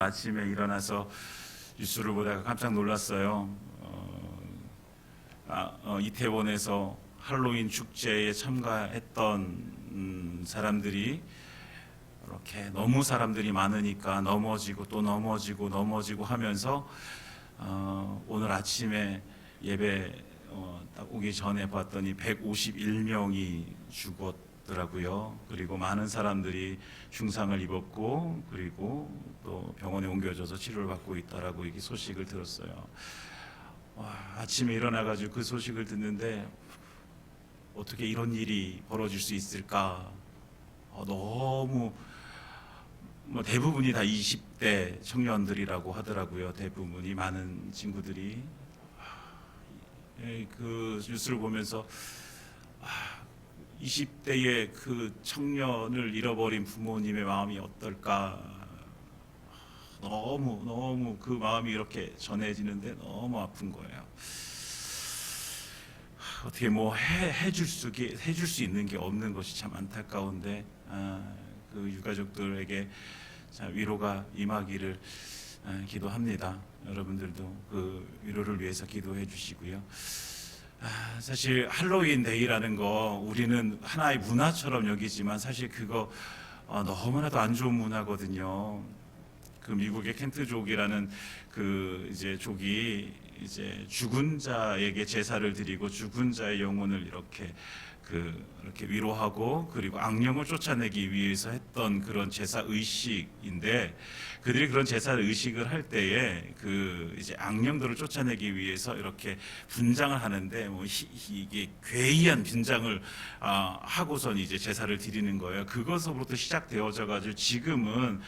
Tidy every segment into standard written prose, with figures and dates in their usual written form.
아침에 일어나서 뉴스를 보다가 깜짝 놀랐어요. 이태원에서 할로윈 축제에 참가했던 사람들이 이렇게 너무 사람들이 많으니까 넘어지고 또 넘어지고 하면서 오늘 아침에 예배 딱 오기 전에 봤더니 151명이 죽었더라고요. 그리고 많은 사람들이 중상을 입었고 그리고 또 병원에 옮겨져서 치료를 받고 있다라고 이 소식을 들었어요. 아침에 일어나가지고 그 소식을 듣는데 어떻게 이런 일이 벌어질 수 있을까? 너무 대부분이 다 20대 청년들이라고 하더라고요. 대부분이 많은 친구들이 그 뉴스를 보면서 20대의 그 청년을 잃어버린 부모님의 마음이 어떨까? 너무 그 마음이 이렇게 전해지는데 너무 아픈 거예요. 어떻게 해줄 수 있는 게 없는 것이 참 안타까운데 그 유가족들에게 위로가 임하기를 기도합니다. 여러분들도 그 위로를 위해서 기도해 주시고요. 사실 할로윈 데이라는 거 우리는 하나의 문화처럼 여기지만 사실 그거 너무나도 안 좋은 문화거든요. 그 미국의 켄트족이라는 그 이제 족이 이제 죽은 자에게 제사를 드리고 죽은 자의 영혼을 이렇게 위로하고 그리고 악령을 쫓아내기 위해서 했던 그런 제사 의식인데, 그들이 그런 제사 의식을 할 때에 그 이제 악령들을 쫓아내기 위해서 이렇게 분장을 하는데 이게 괴이한 분장을 하고선 이제 제사를 드리는 거예요. 그것으로부터 시작되어져 가지고 지금은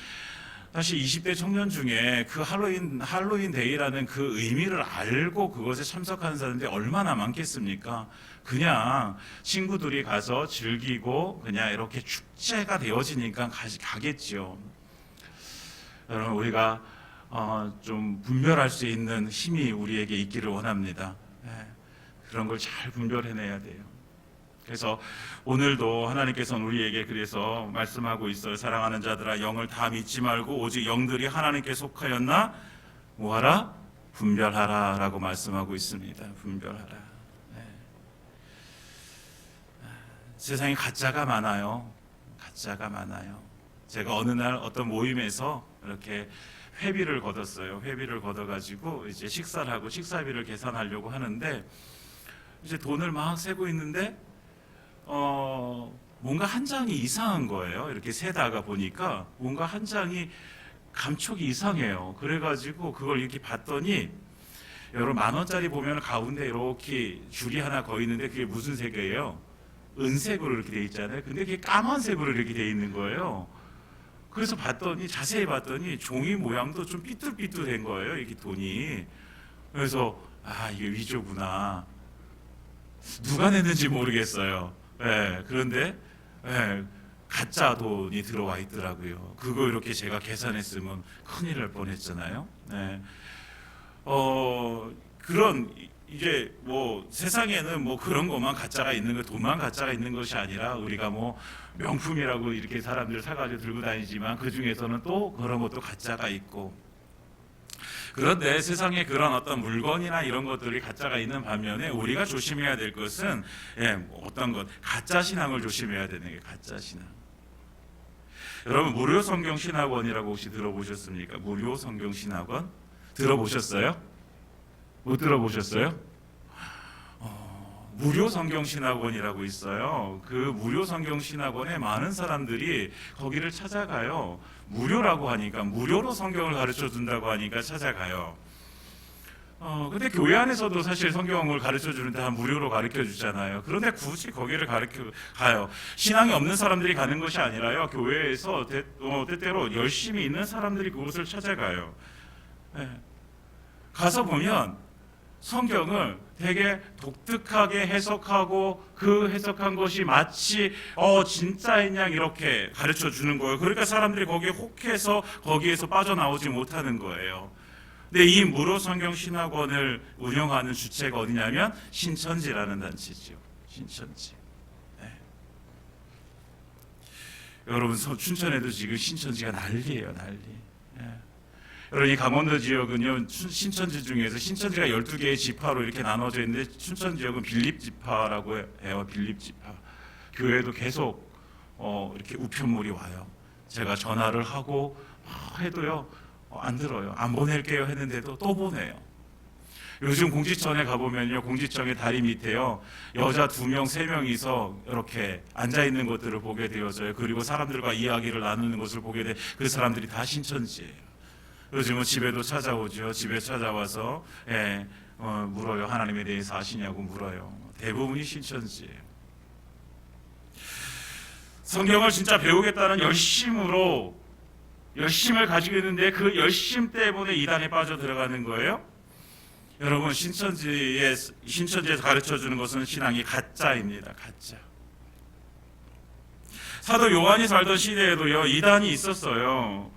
사실 20대 청년 중에 그 할로윈 데이라는 그 의미를 알고 그것에 참석하는 사람들이 얼마나 많겠습니까? 그냥 친구들이 가서 즐기고 그냥 이렇게 축제가 되어지니까 가겠지요. 여러분, 우리가 좀 분별할 수 있는 힘이 우리에게 있기를 원합니다. 그런 걸 잘 분별해내야 돼요. 그래서 오늘도 하나님께서는 우리에게 그래서 말씀하고 있어요. 사랑하는 자들아, 영을 다 믿지 말고 오직 영들이 하나님께 속하였나 뭐하라? 분별하라 라고 말씀하고 있습니다. 분별하라. 세상에 가짜가 많아요. 가짜가 많아요. 제가 어느 날 어떤 모임에서 이렇게 회비를 걷었어요. 회비를 걷어가지고 이제 식사를 하고 식사비를 계산하려고 하는데 이제 돈을 막 세고 있는데 뭔가 한 장이 이상한 거예요. 이렇게 세다가 보니까 뭔가 한 장이 감촉이 이상해요. 그래가지고 그걸 이렇게 봤더니 여러분, 10,000원짜리 보면 가운데 이렇게 줄이 하나 거 있는데 그게 무슨 색이에요? 은색으로 이렇게 돼 있잖아요. 근데 그게 까만색으로 이렇게 돼 있는 거예요. 그래서 자세히 봤더니 종이 모양도 좀 삐뚤삐뚤한 거예요. 이게 돈이. 그래서 이게 위조구나. 누가 냈는지 모르겠어요. 그런데 가짜 돈이 들어와 있더라고요. 그거 이렇게 제가 계산했으면 큰일 날 뻔했잖아요. 그런 이게 세상에는 그런 것만 가짜가 있는 거, 돈만 가짜가 있는 것이 아니라 우리가 명품이라고 이렇게 사람들 사가지고 들고 다니지만 그 중에서는 또 그런 것도 가짜가 있고. 그런데 세상에 그런 어떤 물건이나 이런 것들이 가짜가 있는 반면에 우리가 조심해야 될 것은 어떤 것, 가짜 신앙을 조심해야 되는 게 가짜 신앙. 여러분, 무료 성경 신학원이라고 혹시 들어보셨습니까? 무료 성경 신학원 들어보셨어요? 못 들어보셨어요? 무료 성경 신학원이라고 있어요. 그 무료 성경 신학원에 많은 사람들이 거기를 찾아가요. 무료라고 하니까, 무료로 성경을 가르쳐 준다고 하니까 찾아가요. 근데 교회 안에서도 사실 성경을 가르쳐 주는데 다 무료로 가르쳐 주잖아요. 그런데 굳이 거기를 가요. 신앙이 없는 사람들이 가는 것이 아니라요. 교회에서 때때로 열심히 있는 사람들이 그곳을 찾아가요. 가서 보면 성경을 되게 독특하게 해석하고 그 해석한 것이 마치 진짜인 양 이렇게 가르쳐 주는 거예요. 그러니까 사람들이 거기에 혹해서 거기에서 빠져나오지 못하는 거예요. 근데 이 무료 성경 신학원을 운영하는 주체가 어디냐면 신천지라는 단체죠. 신천지. 여러분, 춘천에도 지금 신천지가 난리예요, 난리. 여러분, 이 강원도 지역은요, 신천지 중에서 신천지가 12개의 지파로 이렇게 나눠져 있는데, 춘천 지역은 빌립 지파라고 해요. 빌립 지파. 교회도 계속 이렇게 우편물이 와요. 제가 전화를 하고 해도요, 안 들어요. 안 보낼게요 했는데도 또 보내요. 요즘 공지청에 가보면요, 공지청의 다리 밑에요, 여자 2명, 3명이서 이렇게 앉아 있는 것들을 보게 되어져요. 그리고 사람들과 이야기를 나누는 것을 보게 돼. 그 사람들이 다 신천지예요. 요즘은 집에도 찾아오죠. 집에 찾아와서 물어요. 하나님에 대해서 아시냐고 물어요. 대부분이 신천지예요. 성경을 진짜 배우겠다는 열심을 가지고 있는데 그 열심 때문에 이단에 빠져 들어가는 거예요. 여러분, 신천지에서 가르쳐주는 것은 신앙이 가짜입니다. 가짜. 사도 요한이 살던 시대에도요, 이단이 있었어요.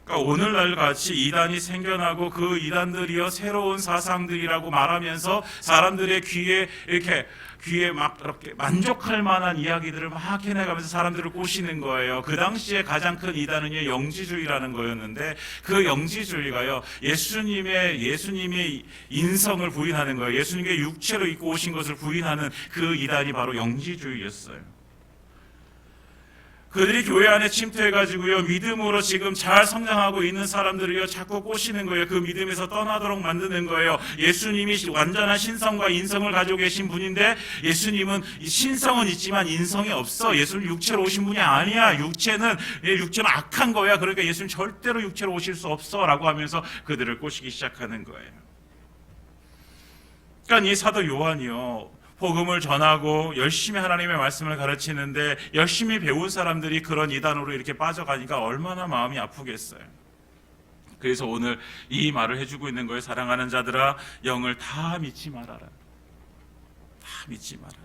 그러니까 오늘날 같이 이단이 생겨나고 그 이단들이요, 새로운 사상들이라고 말하면서 사람들의 귀에 막 이렇게 만족할 만한 이야기들을 막 해내가면서 사람들을 꼬시는 거예요. 그 당시에 가장 큰 이단은요, 영지주의라는 거였는데, 그 영지주의가요, 예수님의 인성을 부인하는 거예요. 예수님의 육체로 입고 오신 것을 부인하는 그 이단이 바로 영지주의였어요. 그들이 교회 안에 침투해가지고요, 믿음으로 지금 잘 성장하고 있는 사람들을요, 자꾸 꼬시는 거예요. 그 믿음에서 떠나도록 만드는 거예요. 예수님이 완전한 신성과 인성을 가지고 계신 분인데, 예수님은 신성은 있지만 인성이 없어. 예수님 육체로 오신 분이 아니야. 육체는 악한 거야. 그러니까 예수님 절대로 육체로 오실 수 없어. 라고 하면서 그들을 꼬시기 시작하는 거예요. 그러니까 이 사도 요한이요, 복음을 전하고 열심히 하나님의 말씀을 가르치는데 열심히 배운 사람들이 그런 이단으로 이렇게 빠져가니까 얼마나 마음이 아프겠어요. 그래서 오늘 이 말을 해주고 있는 거예요. 사랑하는 자들아, 영을 다 믿지 말아라. 다 믿지 말아라.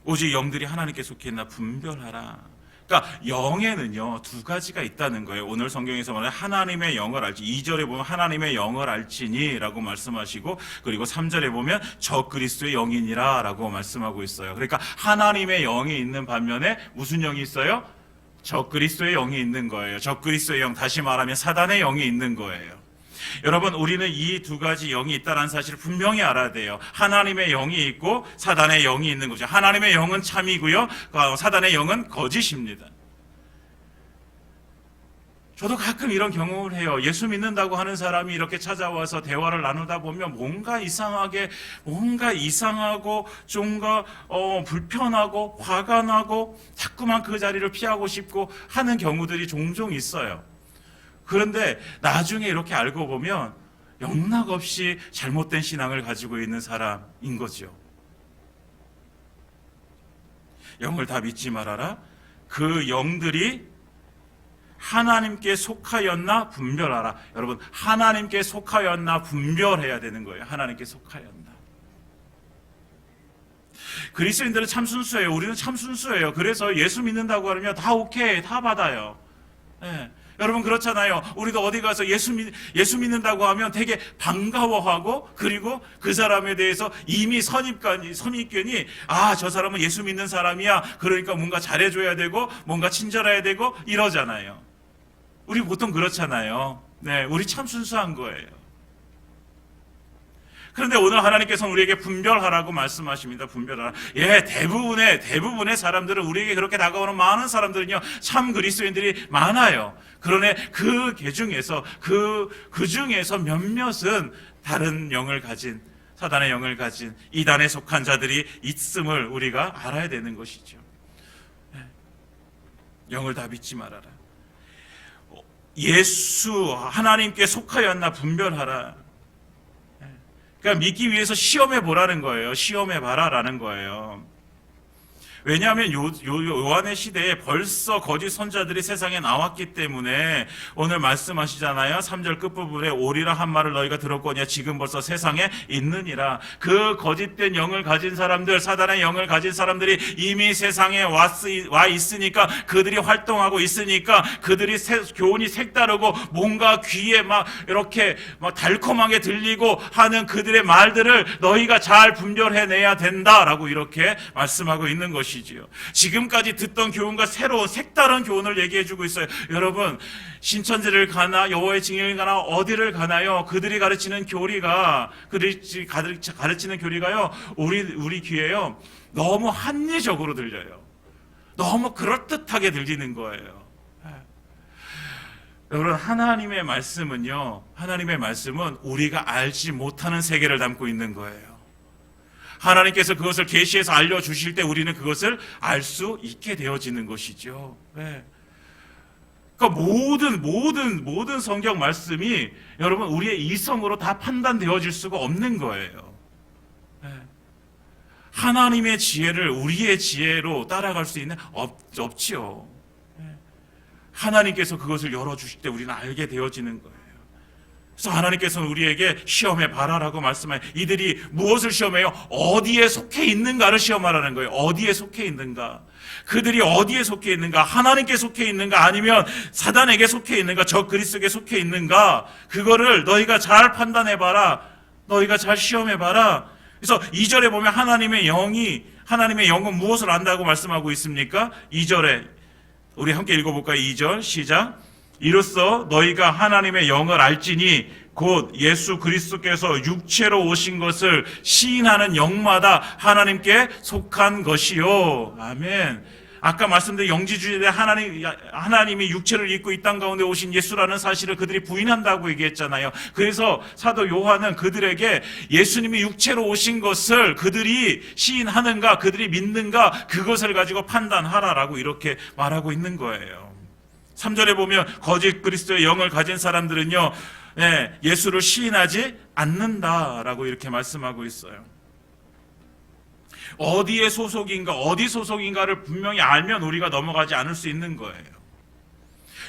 오직 영들이 하나님께 속해 있나 분별하라. 그러니까 영에는요, 2가지가 있다는 거예요. 오늘 성경에서 말하는 하나님의 영을 알지, 2절에 보면 하나님의 영을 알지니 라고 말씀하시고, 그리고 3절에 보면 저 그리스도의 영이니라 라고 말씀하고 있어요. 그러니까 하나님의 영이 있는 반면에 무슨 영이 있어요? 저 그리스도의 영이 있는 거예요. 저 그리스도의 영, 다시 말하면 사단의 영이 있는 거예요. 여러분, 우리는 이 2가지 영이 있다는 사실을 분명히 알아야 돼요. 하나님의 영이 있고 사단의 영이 있는 거죠. 하나님의 영은 참이고요, 사단의 영은 거짓입니다. 저도 가끔 이런 경험을 해요. 예수 믿는다고 하는 사람이 이렇게 찾아와서 대화를 나누다 보면 뭔가 이상하고 좀 불편하고 화가 나고 자꾸만 그 자리를 피하고 싶고 하는 경우들이 종종 있어요. 그런데 나중에 이렇게 알고 보면 영락없이 잘못된 신앙을 가지고 있는 사람인 거죠. 영을 다 믿지 말아라. 그 영들이 하나님께 속하였나 분별하라. 여러분, 하나님께 속하였나 분별해야 되는 거예요. 하나님께 속하였나. 그리스도인들은 참 순수해요. 우리는 참 순수해요. 그래서 예수 믿는다고 하면 다 오케이, 다 받아요. 네. 여러분, 그렇잖아요. 우리도 어디 가서 예수 믿는다고 하면 되게 반가워하고, 그리고 그 사람에 대해서 이미 선입견이, 저 사람은 예수 믿는 사람이야. 그러니까 뭔가 잘해줘야 되고, 뭔가 친절해야 되고, 이러잖아요. 우리 보통 그렇잖아요. 네, 우리 참 순수한 거예요. 그런데 오늘 하나님께서는 우리에게 분별하라고 말씀하십니다. 분별하라. 대부분의 사람들은, 우리에게 그렇게 다가오는 많은 사람들은요, 참 그리스도인들이 많아요. 그러나 그 중에서 몇몇은 다른 영을 가진, 사단의 영을 가진 이단에 속한 자들이 있음을 우리가 알아야 되는 것이죠. 영을 다 믿지 말아라. 예수 하나님께 속하였나 분별하라. 그러니까 믿기 위해서 시험해 보라는 거예요. 시험해 봐라라는 거예요. 왜냐하면 요한의 시대에 벌써 거짓 선자들이 세상에 나왔기 때문에 오늘 말씀하시잖아요. 3절 끝부분에 오리라 한 말을 너희가 들었거니와 지금 벌써 세상에 있느니라. 그 거짓된 영을 가진 사람들, 사단의 영을 가진 사람들이 이미 세상에 와 있으니까, 그들이 활동하고 있으니까, 그들이 교훈이 색다르고 뭔가 귀에 막 이렇게 막 달콤하게 들리고 하는 그들의 말들을 너희가 잘 분별해내야 된다라고 이렇게 말씀하고 있는 것이죠. 것이지요. 지금까지 듣던 교훈과 새로운 색다른 교훈을 얘기해 주고 있어요. 여러분, 신천지를 가나 여호와의 증인을 가나 어디를 가나요? 그들이 가르치는 교리가 가르치는 교리가요. 우리 귀에요. 너무 합리적으로 들려요. 너무 그럴듯하게 들리는 거예요. 여러분, 하나님의 말씀은요. 하나님의 말씀은 우리가 알지 못하는 세계를 담고 있는 거예요. 하나님께서 그것을 계시해서 알려주실 때 우리는 그것을 알 수 있게 되어지는 것이죠. 네. 그러니까 모든 성경 말씀이 여러분 우리의 이성으로 다 판단되어질 수가 없는 거예요. 네. 하나님의 지혜를 우리의 지혜로 따라갈 수 있는 없지요. 네. 하나님께서 그것을 열어주실 때 우리는 알게 되어지는 거예요. 그래서 하나님께서는 우리에게 시험해 봐라라고 말씀해요. 이들이 무엇을 시험해요? 어디에 속해 있는가를 시험하라는 거예요. 어디에 속해 있는가? 그들이 어디에 속해 있는가? 하나님께 속해 있는가? 아니면 사단에게 속해 있는가? 적 그리스도에게 속해 있는가? 그거를 너희가 잘 판단해 봐라. 너희가 잘 시험해 봐라. 그래서 2절에 보면 하나님의 영은 무엇을 안다고 말씀하고 있습니까? 2절에 우리 함께 읽어볼까요? 2절 시작. 이로써 너희가 하나님의 영을 알지니 곧 예수 그리스도께서 육체로 오신 것을 시인하는 영마다 하나님께 속한 것이요. 아멘. 아까 말씀드린 영지주의에 하나님이 육체를 입고 이 땅 가운데 오신 예수라는 사실을 그들이 부인한다고 얘기했잖아요. 그래서 사도 요한은 그들에게 예수님이 육체로 오신 것을 그들이 시인하는가, 그들이 믿는가, 그것을 가지고 판단하라라고 이렇게 말하고 있는 거예요. 3절에 보면 거짓 그리스도의 영을 가진 사람들은요, 예수를 시인하지 않는다라고 이렇게 말씀하고 있어요. 어디에 소속인가, 어디 소속인가를 분명히 알면 우리가 넘어가지 않을 수 있는 거예요.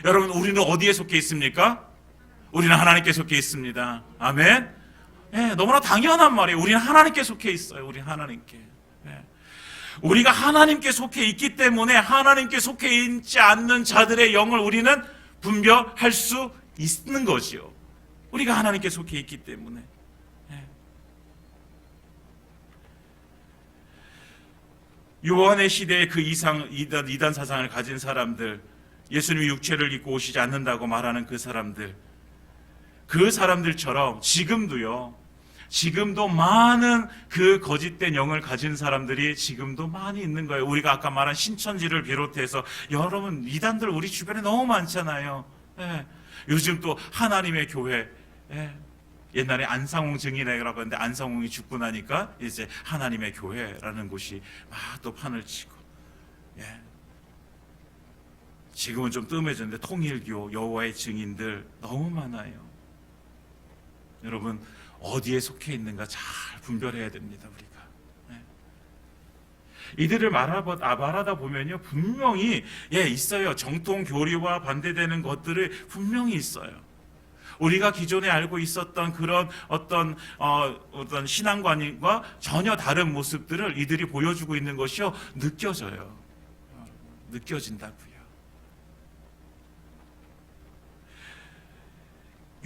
여러분, 우리는 어디에 속해 있습니까? 우리는 하나님께 속해 있습니다. 아멘. 너무나 당연한 말이에요. 우리는 하나님께 속해 있어요. 우리는 하나님께. 우리가 하나님께 속해 있기 때문에 하나님께 속해 있지 않는 자들의 영을 우리는 분별할 수 있는 거지요. 우리가 하나님께 속해 있기 때문에. 요한의 시대에 그 이단 사상을 가진 사람들, 예수님이 육체를 입고 오시지 않는다고 말하는 그 사람들처럼 지금도 많은 그 거짓된 영을 가진 사람들이 지금도 많이 있는 거예요. 우리가 아까 말한 신천지를 비롯해서 여러분 이단들 우리 주변에 너무 많잖아요. 요즘 또 하나님의 교회, 옛날에 안상홍 증인회라고 했는데 안상홍이 죽고 나니까 이제 하나님의 교회라는 곳이 막 또 판을 치고, 지금은 좀 뜸해졌는데 통일교, 여호와의 증인들 너무 많아요. 여러분 어디에 속해 있는가 잘 분별해야 됩니다. 우리가 이들을 말하다 보면요 분명히 있어요. 정통 교리와 반대되는 것들이 분명히 있어요. 우리가 기존에 알고 있었던 그런 어떤 신앙관과 전혀 다른 모습들을 이들이 보여주고 있는 것이요 느껴져요. 느껴진다고요.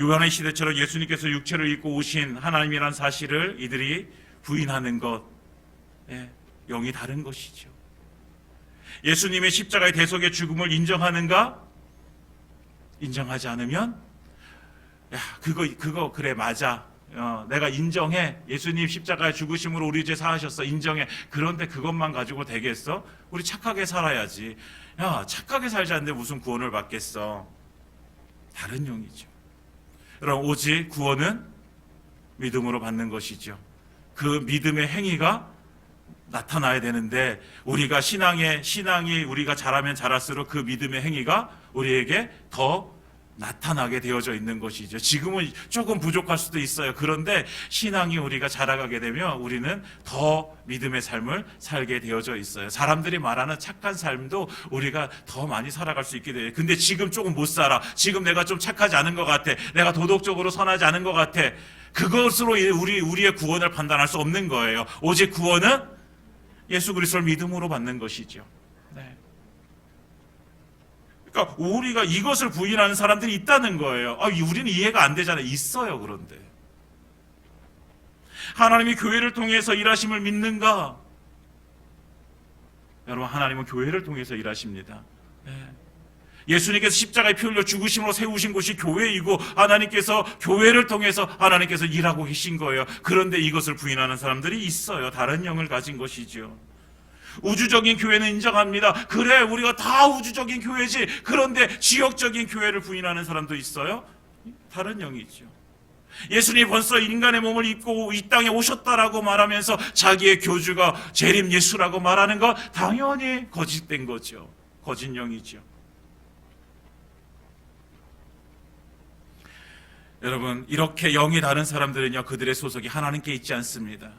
요한의 시대처럼 예수님께서 육체를 입고 오신 하나님이란 사실을 이들이 부인하는 것, 영이 다른 것이죠. 예수님의 십자가의 대속의 죽음을 인정하는가? 인정하지 않으면 그거 그래 맞아. 내가 인정해. 예수님 십자가의 죽으심으로 우리 죄 사하셨어. 인정해. 그런데 그것만 가지고 되겠어? 우리 착하게 살아야지. 착하게 살지 않는데 무슨 구원을 받겠어? 다른 영이죠. 여러분 오직 구원은 믿음으로 받는 것이죠. 그 믿음의 행위가 나타나야 되는데 우리가 신앙이 우리가 잘하면 잘할수록 그 믿음의 행위가 우리에게 더 나타나게 되어져 있는 것이죠. 지금은 조금 부족할 수도 있어요. 그런데 신앙이 우리가 자라가게 되면 우리는 더 믿음의 삶을 살게 되어져 있어요. 사람들이 말하는 착한 삶도 우리가 더 많이 살아갈 수 있게 돼요. 근데 지금 조금 못 살아. 지금 내가 좀 착하지 않은 것 같아. 내가 도덕적으로 선하지 않은 것 같아. 그것으로 우리의 구원을 판단할 수 없는 거예요. 오직 구원은 예수 그리스도를 믿음으로 받는 것이죠. 그러니까 우리가 이것을 부인하는 사람들이 있다는 거예요. 우리는 이해가 안 되잖아요. 있어요. 그런데 하나님이 교회를 통해서 일하심을 믿는가? 여러분, 하나님은 교회를 통해서 일하십니다. 예수님께서 십자가에 피 흘려 죽으심으로 세우신 곳이 교회이고 하나님께서 교회를 통해서 하나님께서 일하고 계신 거예요. 그런데 이것을 부인하는 사람들이 있어요. 다른 영을 가진 것이죠. 우주적인 교회는 인정합니다. 그래, 우리가 다 우주적인 교회지. 그런데 지역적인 교회를 부인하는 사람도 있어요. 다른 영이죠. 예수님이 벌써 인간의 몸을 입고 이 땅에 오셨다라고 말하면서 자기의 교주가 재림 예수라고 말하는 것, 당연히 거짓된 거죠. 거짓 영이죠. 여러분, 이렇게 영이 다른 사람들은요, 그들의 소속이 하나님께 있지 않습니다.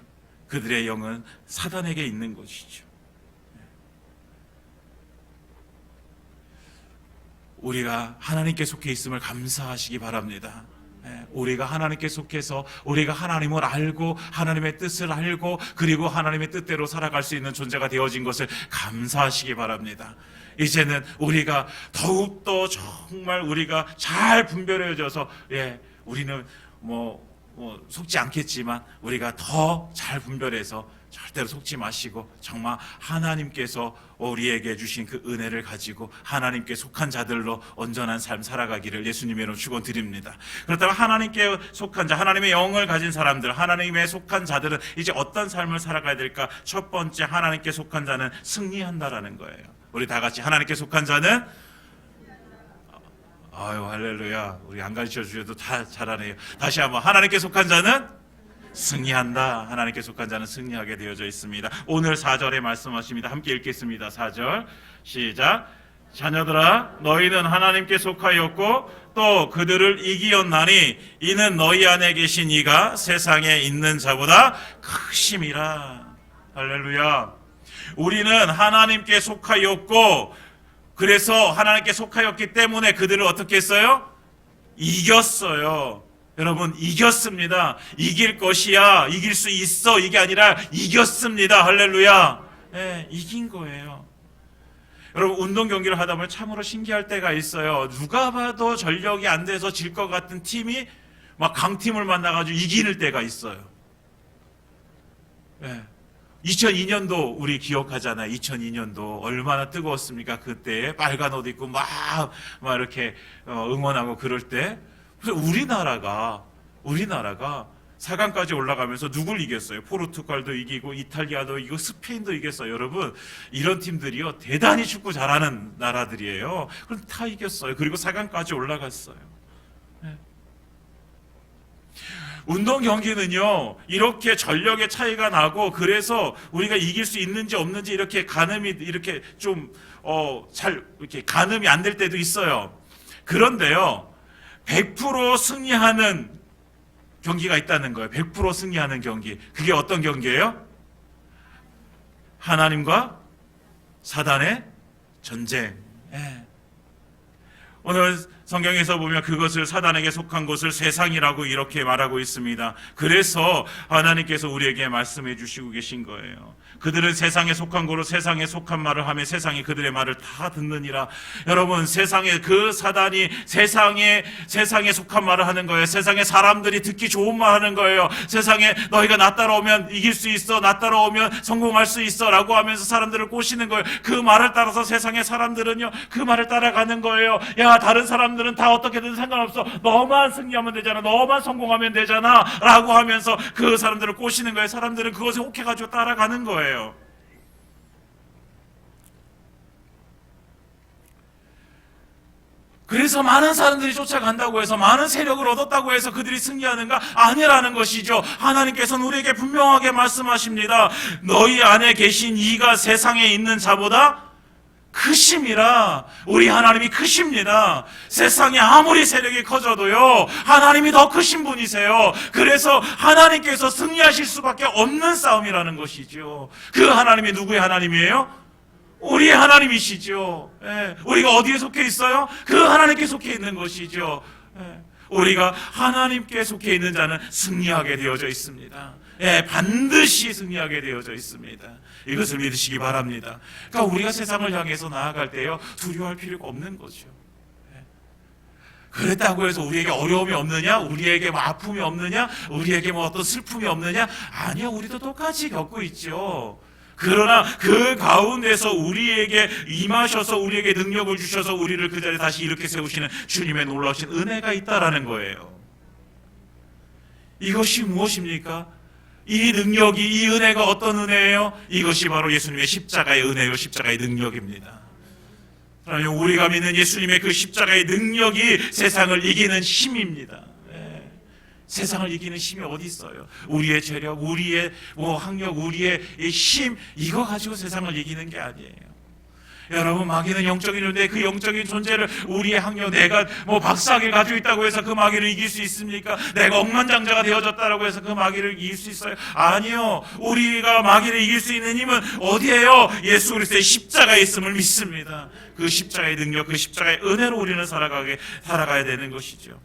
그들의 영은 사단에게 있는 것이죠. 우리가 하나님께 속해 있음을 감사하시기 바랍니다. 우리가 하나님께 속해서 우리가 하나님을 알고 하나님의 뜻을 알고 그리고 하나님의 뜻대로 살아갈 수 있는 존재가 되어진 것을 감사하시기 바랍니다. 이제는 우리가 더욱더 정말 우리가 잘 분별해져서, 우리는 속지 않겠지만 우리가 더 잘 분별해서 절대로 속지 마시고 정말 하나님께서 우리에게 주신 그 은혜를 가지고 하나님께 속한 자들로 온전한 삶 살아가기를 예수님의 이름으로 축원드립니다. 그렇다면 하나님께 속한 자, 하나님의 영을 가진 사람들, 하나님의 속한 자들은 이제 어떤 삶을 살아가야 될까? 첫 번째, 하나님께 속한 자는 승리한다라는 거예요. 우리 다 같이 하나님께 속한 자는, 아유 할렐루야, 우리 안 가르쳐 주셔도 다 잘하네요. 다시 한번, 하나님께 속한 자는 승리한다. 하나님께 속한 자는 승리하게 되어져 있습니다. 오늘 4절에 말씀하십니다. 함께 읽겠습니다. 4절 시작. 자녀들아, 너희는 하나님께 속하였고 또 그들을 이기었나니 이는 너희 안에 계신 이가 세상에 있는 자보다 크심이라. 할렐루야. 우리는 하나님께 속하였고, 그래서 하나님께 속하였기 때문에 그들을 어떻게 했어요? 이겼어요. 여러분, 이겼습니다. 이길 것이야, 이길 수 있어, 이게 아니라 이겼습니다. 할렐루야. 이긴 거예요. 여러분, 운동 경기를 하다 보면 참으로 신기할 때가 있어요. 누가 봐도 전력이 안 돼서 질 것 같은 팀이 막 강팀을 만나가지고 이기는 때가 있어요. 2002년도 우리 기억하잖아요. 2002년도 얼마나 뜨거웠습니까? 그때 빨간 옷 입고 막 이렇게 응원하고 그럴 때, 그래서 우리나라가 4강까지 올라가면서 누굴 이겼어요? 포르투갈도 이기고 이탈리아도 이기고 스페인도 이겼어요. 여러분, 이런 팀들이요 대단히 축구 잘하는 나라들이에요. 그럼 다 이겼어요. 그리고 4강까지 올라갔어요. 운동 경기는요 이렇게 전력의 차이가 나고, 그래서 우리가 이길 수 있는지 없는지 이렇게 가늠이 이렇게 좀 잘 이렇게 가늠이 안 될 때도 있어요. 그런데요 100% 승리하는 경기가 있다는 거예요. 100% 승리하는 경기. 그게 어떤 경기예요? 하나님과 사단의 전쟁. 오늘 성경에서 보면 그것을, 사단에게 속한 것을 세상이라고 이렇게 말하고 있습니다. 그래서 하나님께서 우리에게 말씀해 주시고 계신 거예요. 그들은 세상에 속한 거로 세상에 속한 말을 하며 세상이 그들의 말을 다 듣느니라. 여러분, 세상에 그 사단이 세상에 속한 말을 하는 거예요. 세상에 사람들이 듣기 좋은 말 하는 거예요. 세상에 너희가 나 따라오면 이길 수 있어, 나 따라오면 성공할 수 있어 라고 하면서 사람들을 꼬시는 거예요. 그 말을 따라서 세상의 사람들은요 그 말을 따라가는 거예요. 야, 다른 사람들은 다 어떻게든 상관없어, 너만 승리하면 되잖아, 너만 성공하면 되잖아 라고 하면서 그 사람들을 꼬시는 거예요. 사람들은 그것에 혹해가지고 따라가는 거예요. 그래서 많은 사람들이 쫓아간다고 해서, 많은 세력을 얻었다고 해서 그들이 승리하는가? 아니라는 것이죠. 하나님께서는 우리에게 분명하게 말씀하십니다. 너희 안에 계신 이가 세상에 있는 자보다 크심이라. 우리 하나님이 크십니다. 세상에 아무리 세력이 커져도요 하나님이 더 크신 분이세요. 그래서 하나님께서 승리하실 수밖에 없는 싸움이라는 것이죠. 그 하나님이 누구의 하나님이에요? 우리의 하나님이시죠. 우리가 어디에 속해 있어요? 그 하나님께 속해 있는 것이죠. 우리가 하나님께 속해 있는 자는 승리하게 되어져 있습니다. 반드시 승리하게 되어져 있습니다. 이것을 믿으시기 바랍니다. 그러니까 우리가 세상을 향해서 나아갈 때요 두려워할 필요가 없는 거죠. 그랬다고 해서 우리에게 어려움이 없느냐? 우리에게 뭐 아픔이 없느냐? 우리에게 뭐 어떤 슬픔이 없느냐? 아니요, 우리도 똑같이 겪고 있죠. 그러나 그 가운데서 우리에게 임하셔서 우리에게 능력을 주셔서 우리를 그 자리에 다시 이렇게 세우시는 주님의 놀라우신 은혜가 있다라는 거예요. 이것이 무엇입니까? 이 능력이, 이 은혜가 어떤 은혜예요? 이것이 바로 예수님의 십자가의 은혜요, 십자가의 능력입니다. 그러면 우리가 믿는 예수님의 그 십자가의 능력이 세상을 이기는 힘입니다. 세상을 이기는 힘이 어디 있어요? 우리의 재력, 우리의 학력, 우리의 힘, 이거 가지고 세상을 이기는 게 아니에요. 여러분, 마귀는 영적인 존재, 그 영적인 존재를 우리의 학력, 내가 박사학위를 가지고 있다고 해서 그 마귀를 이길 수 있습니까? 내가 억만장자가 되어졌다고 해서 그 마귀를 이길 수 있어요? 아니요. 우리가 마귀를 이길 수 있는 힘은 어디에요? 예수 그리스도의 십자가에 있음을 믿습니다. 그 십자가의 능력, 그 십자가의 은혜로 우리는 살아가야 되는 것이죠.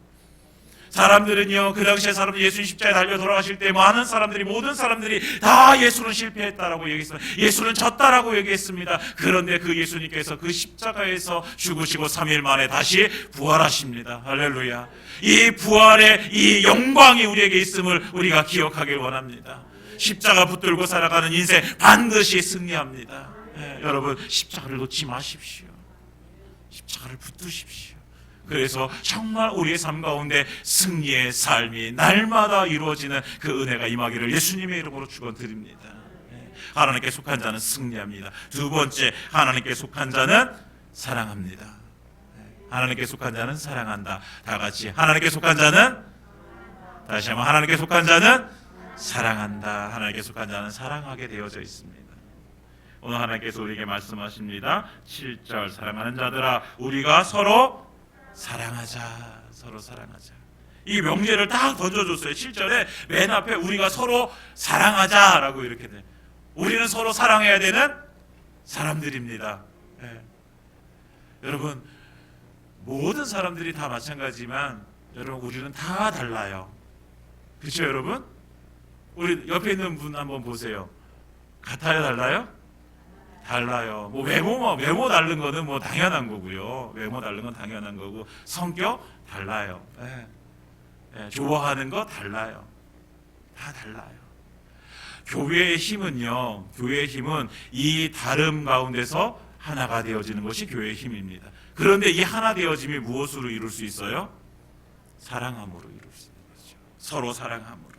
사람들은요, 그 당시에 사람들이 예수님 십자가에 달려 돌아가실 때 많은 사람들이, 모든 사람들이 다 예수는 실패했다라고 얘기했습니다. 예수는 졌다라고 얘기했습니다. 그런데 그 예수님께서 그 십자가에서 죽으시고 3일 만에 다시 부활하십니다. 할렐루야. 이 부활의 이 영광이 우리에게 있음을 우리가 기억하길 원합니다. 십자가 붙들고 살아가는 인생 반드시 승리합니다. 여러분, 십자가를 놓지 마십시오. 십자가를 붙드십시오. 그래서 정말 우리의 삶 가운데 승리의 삶이 날마다 이루어지는 그 은혜가 임하기를 예수님의 이름으로 축원드립니다. 하나님께 속한 자는 승리합니다. 두 번째, 하나님께 속한 자는 사랑합니다. 하나님께 속한 자는 사랑한다. 다 같이 하나님께 속한 자는, 다시 한번 하나님께 속한 자는 사랑한다. 하나님께 속한 자는 사랑하게 되어져 있습니다. 오늘 하나님께서 우리에게 말씀하십니다. 7절, 사랑하는 자들아 우리가 서로 사랑하자. 서로 사랑하자. 이 명제를 딱 던져줬어요. 7절에 맨 앞에 우리가 서로 사랑하자라고 이렇게 돼. 우리는 서로 사랑해야 되는 사람들입니다. 여러분, 모든 사람들이 다 마찬가지지만 여러분, 우리는 다 달라요. 그렇죠, 여러분? 우리 옆에 있는 분 한번 보세요. 같아요, 달라요? 달라요. 외모 다른 거는 당연한 거고요. 외모 다른 건 당연한 거고, 성격 달라요. 좋아하는 거 달라요. 다 달라요. 교회의 힘은요, 교회의 힘은 이 다름 가운데서 하나가 되어지는 것이 교회의 힘입니다. 그런데 이 하나 되어짐이 무엇으로 이룰 수 있어요? 사랑함으로 이룰 수 있는 거죠. 서로 사랑함으로.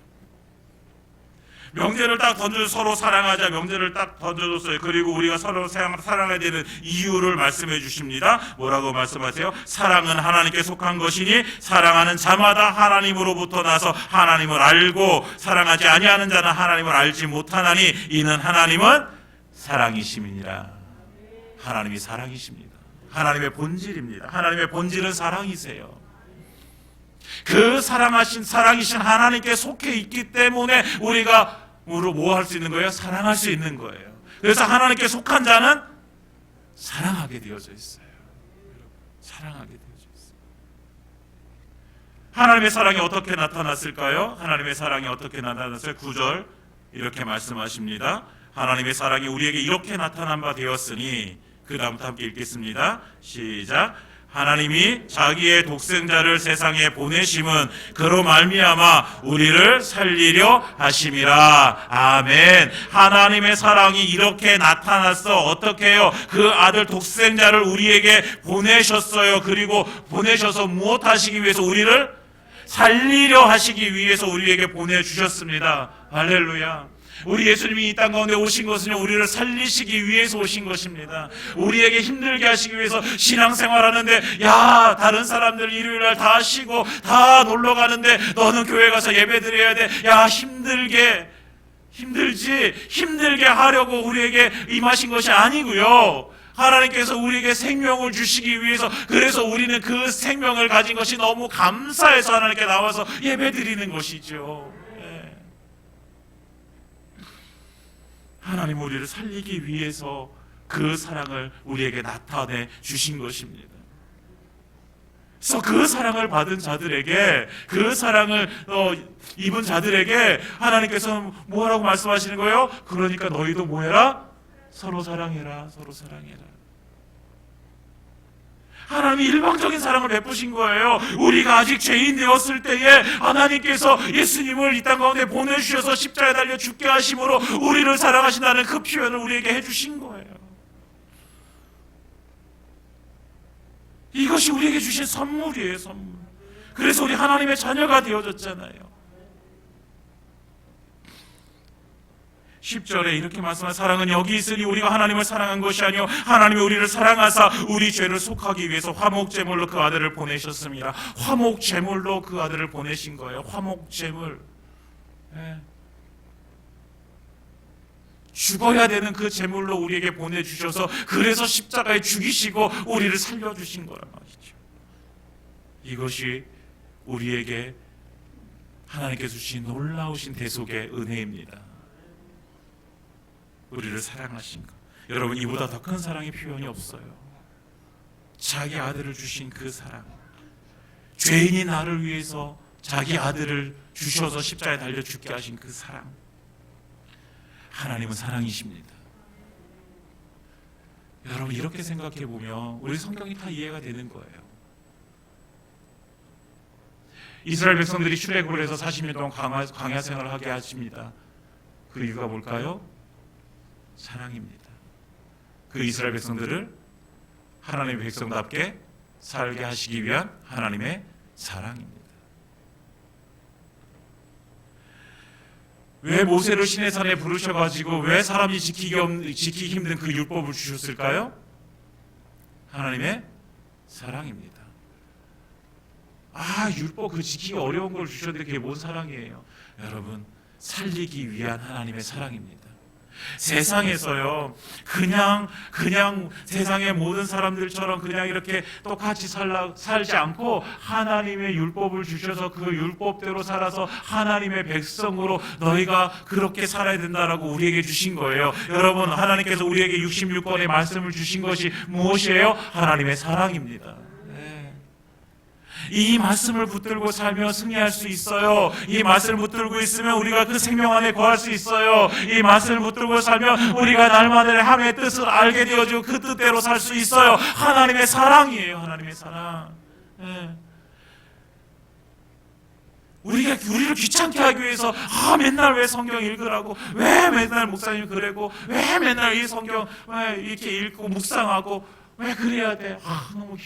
명제를 딱 던져, 서로 사랑하자. 명제를 딱 던져줬어요. 그리고 우리가 서로 사랑해야 되는 이유를 말씀해 주십니다. 뭐라고 말씀하세요? 사랑은 하나님께 속한 것이니 사랑하는 자마다 하나님으로부터 나서 하나님을 알고, 사랑하지 아니하는 자는 하나님을 알지 못하나니 이는 하나님은 사랑이심이니라. 하나님이 사랑이십니다. 하나님의 본질입니다. 하나님의 본질은 사랑이세요. 그 사랑이신 하나님께 속해 있기 때문에 우리가 뭐 할 수 있는 거예요? 사랑할 수 있는 거예요. 그래서 하나님께 속한 자는 사랑하게 되어져 있어요. 사랑하게 되어져 있어요. 하나님의 사랑이 어떻게 나타났을까요? 하나님의 사랑이 어떻게 나타났어요? 9절 이렇게 말씀하십니다. 하나님의 사랑이 우리에게 이렇게 나타난 바 되었으니, 그 다음부터 함께 읽겠습니다. 시작. 하나님이 자기의 독생자를 세상에 보내심은 그로 말미암아 우리를 살리려 하심이라. 아멘. 하나님의 사랑이 이렇게 나타났어. 어떻게 해요? 그 아들 독생자를 우리에게 보내셨어요. 그리고 보내셔서 무엇 하시기 위해서? 우리를 살리려 하시기 위해서 우리에게 보내주셨습니다. 할렐루야. 우리 예수님이 이 땅 가운데 오신 것은 우리를 살리시기 위해서 오신 것입니다. 우리에게 힘들게 하시기 위해서. 신앙생활하는데 다른 사람들 일요일날 다 쉬고 다 놀러 가는데 너는 교회 가서 예배 드려야 돼. 힘들게 하려고 우리에게 임하신 것이 아니고요. 하나님께서 우리에게 생명을 주시기 위해서, 그래서 우리는 그 생명을 가진 것이 너무 감사해서 하나님께 나와서 예배 드리는 것이죠. 하나님 우리를 살리기 위해서 그 사랑을 우리에게 나타내 주신 것입니다. 그래서 그 사랑을 받은 자들에게, 그 사랑을 입은 자들에게 하나님께서 뭐라고 말씀하시는 거예요? 그러니까 너희도 뭐해라? 서로 사랑해라. 서로 사랑해라. 하나님이 일방적인 사랑을 베푸신 거예요. 우리가 아직 죄인 되었을 때에 하나님께서 예수님을 이 땅 가운데 보내주셔서 십자가에 달려 죽게 하심으로 우리를 사랑하신다는 그 표현을 우리에게 해주신 거예요. 이것이 우리에게 주신 선물이에요, 선물. 그래서 우리 하나님의 자녀가 되어졌잖아요. 10절에 이렇게 말씀한 사랑은 여기 있으니 우리가 하나님을 사랑한 것이 아니요 하나님이 우리를 사랑하사 우리 죄를 속하기 위해서 화목제물로 그 아들을 보내셨습니다. 화목제물로 그 아들을 보내신 거예요. 화목제물. 죽어야 되는 그 제물로 우리에게 보내주셔서 그래서 십자가에 죽이시고 우리를 살려주신 거란 말이죠. 이것이 우리에게 하나님께서 주신 놀라우신 대속의 은혜입니다. 우리를 사랑하신 것. 여러분, 이보다 더 큰 사랑의 표현이 없어요. 자기 아들을 주신 그 사랑. 죄인이 나를 위해서 자기 아들을 주셔서 십자가에 달려 죽게 하신 그 사랑. 하나님은 사랑이십니다. 여러분, 이렇게 생각해 보면 우리 성경이 다 이해가 되는 거예요. 이스라엘 백성들이 출애굽을 해서 40년 동안 광야 생활을 하게 하십니다. 그 이유가 뭘까요? 사랑입니다. 그 이스라엘 백성들을 하나님의 백성답게 살게 하시기 위한 하나님의 사랑입니다. 왜 모세를 시내 산에 부르셔가지고 왜 사람이 지키기 힘든 그 율법을 주셨을까요? 하나님의 사랑입니다. 율법 그 지키기 어려운 걸 주셨는데 그게 뭔 사랑이에요? 여러분, 살리기 위한 하나님의 사랑입니다. 세상에서요, 그냥 세상의 모든 사람들처럼 그냥 이렇게 똑같이 살지 않고 하나님의 율법을 주셔서 그 율법대로 살아서 하나님의 백성으로 너희가 그렇게 살아야 된다라고 우리에게 주신 거예요. 여러분, 하나님께서 우리에게 66권의 말씀을 주신 것이 무엇이에요? 하나님의 사랑입니다. 이 말씀을 붙들고 살며 승리할 수 있어요. 이 말씀을 붙들고 있으면 우리가 그 생명 안에 거할 수 있어요. 이 말씀을 붙들고 살면 우리가 날마다 하나님의 뜻을 알게 되어지고 그 뜻대로 살 수 있어요. 하나님의 사랑이에요. 하나님의 사랑. 우리를 귀찮게 하기 위해서 맨날 왜 성경 읽으라고, 왜 맨날 목사님 그래고, 왜 맨날 이 성경 이렇게 읽고 묵상하고, 왜 그래야 돼? 너무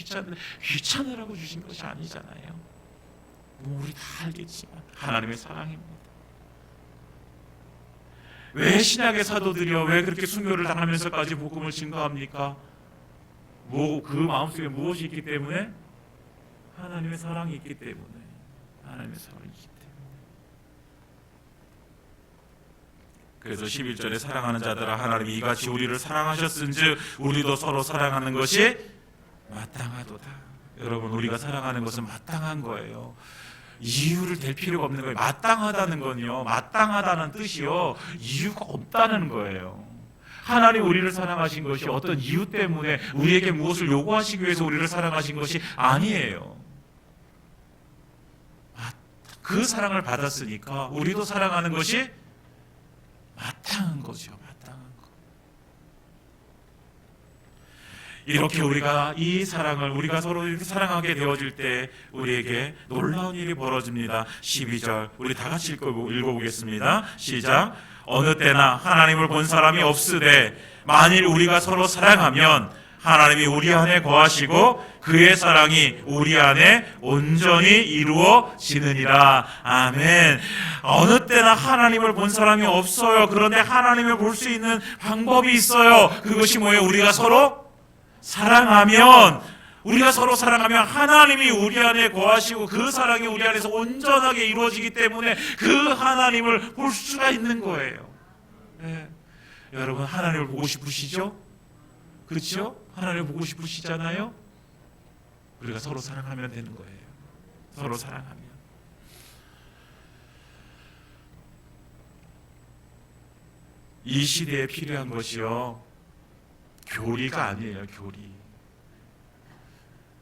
귀찮으라고 주신 것이 아니잖아요. 우리 다 알겠지만 하나님의 사랑입니다. 왜 신약의 사도들이요, 왜 그렇게 순교를 당하면서까지 복음을 증거합니까? 그 마음속에 무엇이 있기 때문에? 하나님의 사랑이 있기 때문에. 하나님의 사랑이 있기 때문에. 그래서 11절에 사랑하는 자들아 하나님이 이같이 우리를 사랑하셨은즉 우리도 서로 사랑하는 것이 마땅하도다. 여러분, 우리가 사랑하는 것은 마땅한 거예요. 이유를 댈 필요가 없는 거예요. 마땅하다는 건요, 마땅하다는 뜻이요, 이유가 없다는 거예요. 하나님 우리를 사랑하신 것이 어떤 이유 때문에 우리에게 무엇을 요구하시기 위해서 우리를 사랑하신 것이 아니에요. 그 사랑을 받았으니까 우리도 사랑하는 것이 마땅한 거죠. 마땅한 거. 이렇게 우리가 이 사랑을 우리가 서로 이렇게 사랑하게 되어질 때 우리에게 놀라운 일이 벌어집니다. 12절 우리 다 같이 읽어보겠습니다. 시작. 어느 때나 하나님을 본 사람이 없으되 만일 우리가 서로 사랑하면 하나님이 우리 안에 거하시고 그의 사랑이 우리 안에 온전히 이루어지느니라. 아멘. 어느 때나 하나님을 본 사람이 없어요. 그런데 하나님을 볼 수 있는 방법이 있어요. 그것이 뭐예요? 우리가 서로 사랑하면 하나님이 우리 안에 거하시고 그 사랑이 우리 안에서 온전하게 이루어지기 때문에 그 하나님을 볼 수가 있는 거예요. 네. 여러분, 하나님을 보고 싶으시죠? 그렇죠? 하나님을 보고 싶으시잖아요? 우리가 서로 사랑하면 되는 거예요. 서로 사랑하면. 이 시대에 필요한 것이요, 교리가 아니에요. 교리.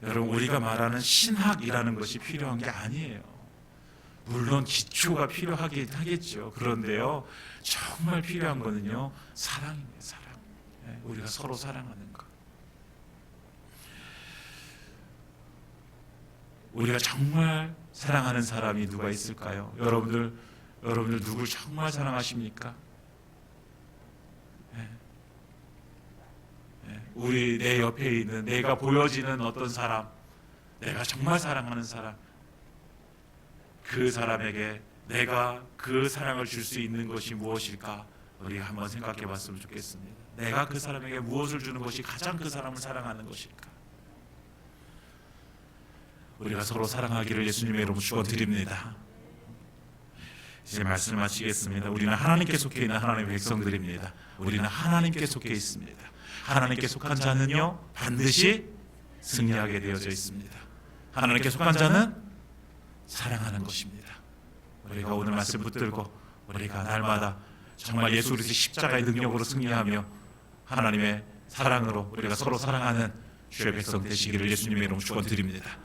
여러분, 우리가 말하는 신학이라는 것이 필요한 게 아니에요. 물론 기초가 필요하긴 하겠죠. 그런데요, 정말 필요한 거는요, 사랑입니다. 사랑. 우리가 서로 사랑하는 것. 우리가 정말 사랑하는 사람이 누가 있을까요? 여러분들 누굴 정말 사랑하십니까? 우리 내 옆에 있는 내가 보여지는 어떤 사람, 내가 정말 사랑하는 사람, 그 사람에게 내가 그 사랑을 줄 수 있는 것이 무엇일까? 우리가 한번 생각해 봤으면 좋겠습니다. 내가 그 사람에게 무엇을 주는 것이 가장 그 사람을 사랑하는 것일까? 우리가 서로 사랑하기를 예수님의 이름으로 축원드립니다. 이제 말씀을 마치겠습니다. 우리는 하나님께 속해 있는 하나님의 백성들입니다. 우리는 하나님께 속해 있습니다. 하나님께 속한 자는요 반드시 승리하게 되어져 있습니다. 하나님께 속한 자는 사랑하는 것입니다. 우리가 오늘 말씀 붙들고 우리가 날마다 정말 예수 그리스도의 십자가의 능력으로 승리하며 하나님의 사랑으로 우리가 서로 사랑하는 주의 백성 되시기를 예수님의 이름으로 축원드립니다.